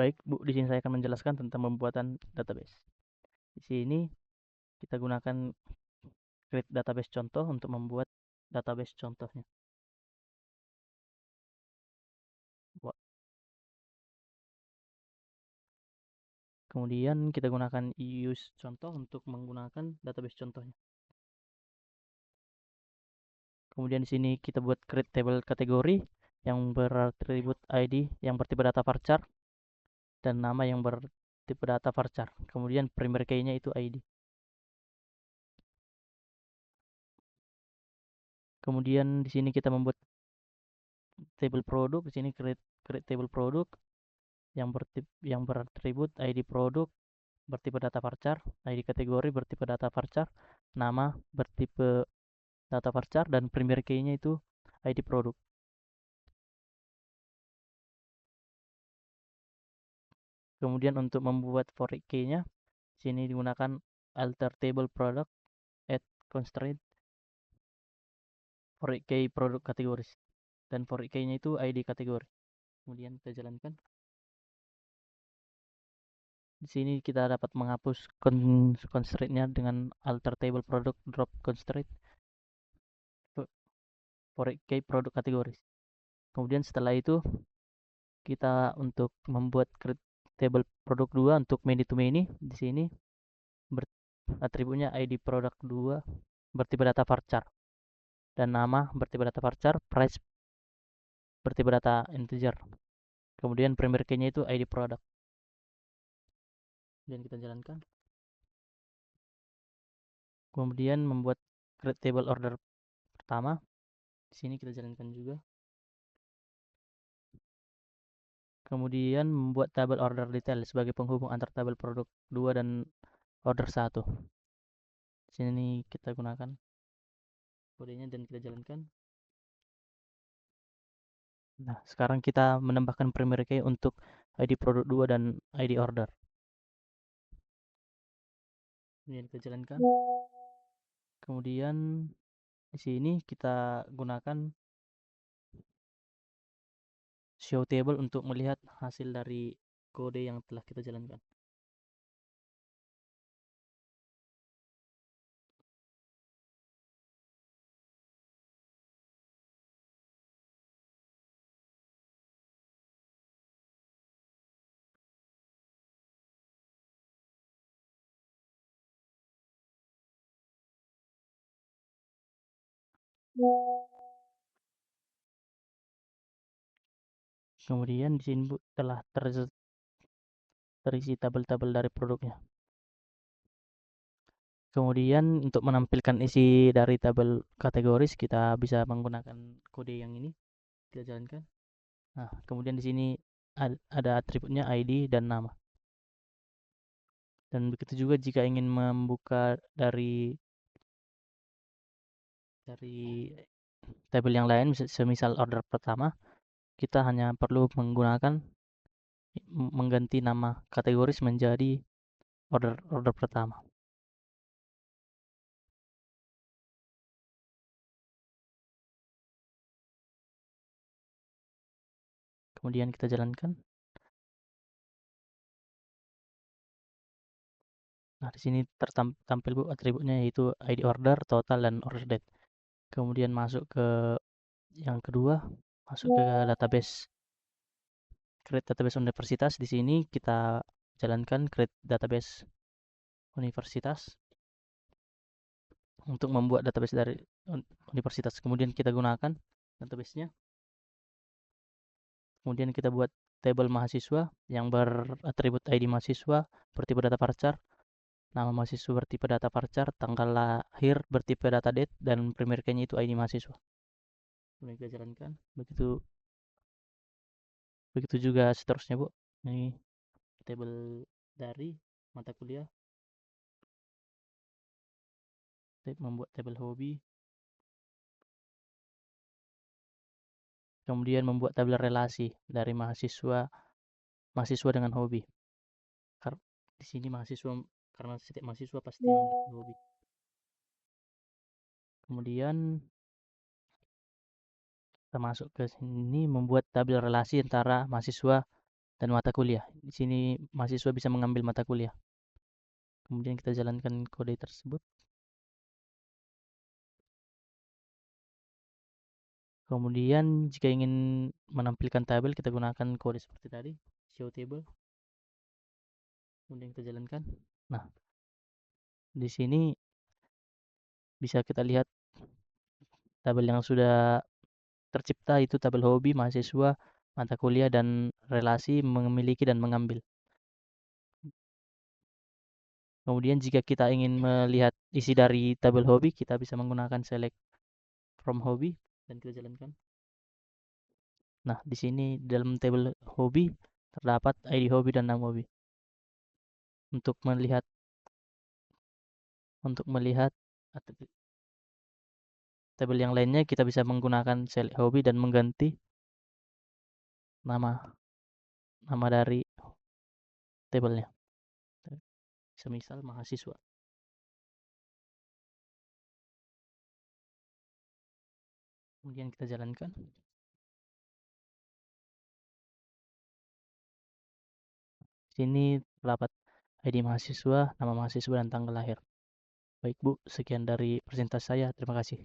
Baik, Bu, di sini saya akan menjelaskan tentang pembuatan database. Di sini kita gunakan create database contoh untuk membuat database contohnya. Kemudian kita gunakan use contoh untuk menggunakan database contohnya. Kemudian di sini kita buat create table kategori yang beratribut ID yang bertipe data varchar dan nama yang bertipe data varchar. Kemudian primary key-nya itu ID. Kemudian di sini kita membuat table produk. Di sini create table produk yang beratribut ID produk bertipe data varchar, ID kategori bertipe data varchar, nama bertipe data varchar, dan primary key-nya itu ID produk. Kemudian untuk membuat for key-nya, sini digunakan alter table product add constraint for key produk kategoris, dan for key-nya itu ID kategori. Kemudian kita jalankan. Di sini kita dapat menghapus constraint-nya dengan alter table product drop constraint for key produk kategoris. Kemudian setelah itu kita untuk membuat create table produk 2 untuk many to many. Di sini atributnya ID produk 2 bertipe data varchar dan nama bertipe data varchar, price bertipe data integer. Kemudian primary key-nya itu ID produk. Dan kita jalankan. Kemudian membuat create table order pertama. Di sini kita jalankan juga. Kemudian membuat table order detail sebagai penghubung antar tabel produk 2 dan order 1. Di sini kita gunakan kodenya dan kita jalankan. Nah, sekarang kita menambahkan primary key untuk ID produk 2 dan ID order. Kemudian kita jalankan. Kemudian di sini kita gunakan show table untuk melihat hasil dari kode yang telah kita jalankan. Kemudian di sini, Bu, telah terisi tabel-tabel dari produknya. Kemudian untuk menampilkan isi dari tabel kategoris kita bisa menggunakan kode yang ini. Kita jalankan. Nah, kemudian di sini ada atributnya ID dan nama. Dan begitu juga jika ingin membuka dari tabel yang lain, semisal order pertama, kita hanya perlu mengganti nama kategoris menjadi order pertama. Kemudian kita jalankan. Nah, di sini tertampil, Bu, atributnya yaitu ID order, total, dan order date. Kemudian masuk ke yang kedua, masuk ke database. Create database universitas. Di sini kita jalankan create database universitas untuk membuat database dari universitas. Kemudian kita gunakan database-nya. Kemudian kita buat table mahasiswa yang beratribut ID mahasiswa bertipe data varchar, nama mahasiswa bertipe data varchar, tanggal lahir bertipe data date, dan primary key-nya itu ID mahasiswa. Kemudian kita jalankan. Begitu juga seterusnya, Bu. Ini table dari mata kuliah, membuat table hobi, kemudian membuat tabel relasi dari mahasiswa dengan hobi. Di sini karena setiap mahasiswa pasti memiliki hobi. Kemudian kita masuk ke sini membuat tabel relasi antara mahasiswa dan mata kuliah. Di sini mahasiswa bisa mengambil mata kuliah. Kemudian kita jalankan kode tersebut. Kemudian jika ingin menampilkan tabel, kita gunakan kode seperti tadi, show table. Kemudian kita jalankan. Nah, di sini bisa kita lihat tabel yang sudah tercipta, itu tabel hobi, mahasiswa, mata kuliah, dan relasi, memiliki dan mengambil. Kemudian jika kita ingin melihat isi dari tabel hobi, kita bisa menggunakan select from hobi dan kita jalankan. Nah, di sini dalam tabel hobi terdapat ID hobi dan nama hobi. Untuk melihat tabel yang lainnya, kita bisa menggunakan select hobi dan mengganti nama dari tabelnya. Semisal mahasiswa. Kemudian kita jalankan. Sini terdapat ID mahasiswa, nama mahasiswa, dan tanggal lahir. Baik Bu, sekian dari presentasi saya. Terima kasih.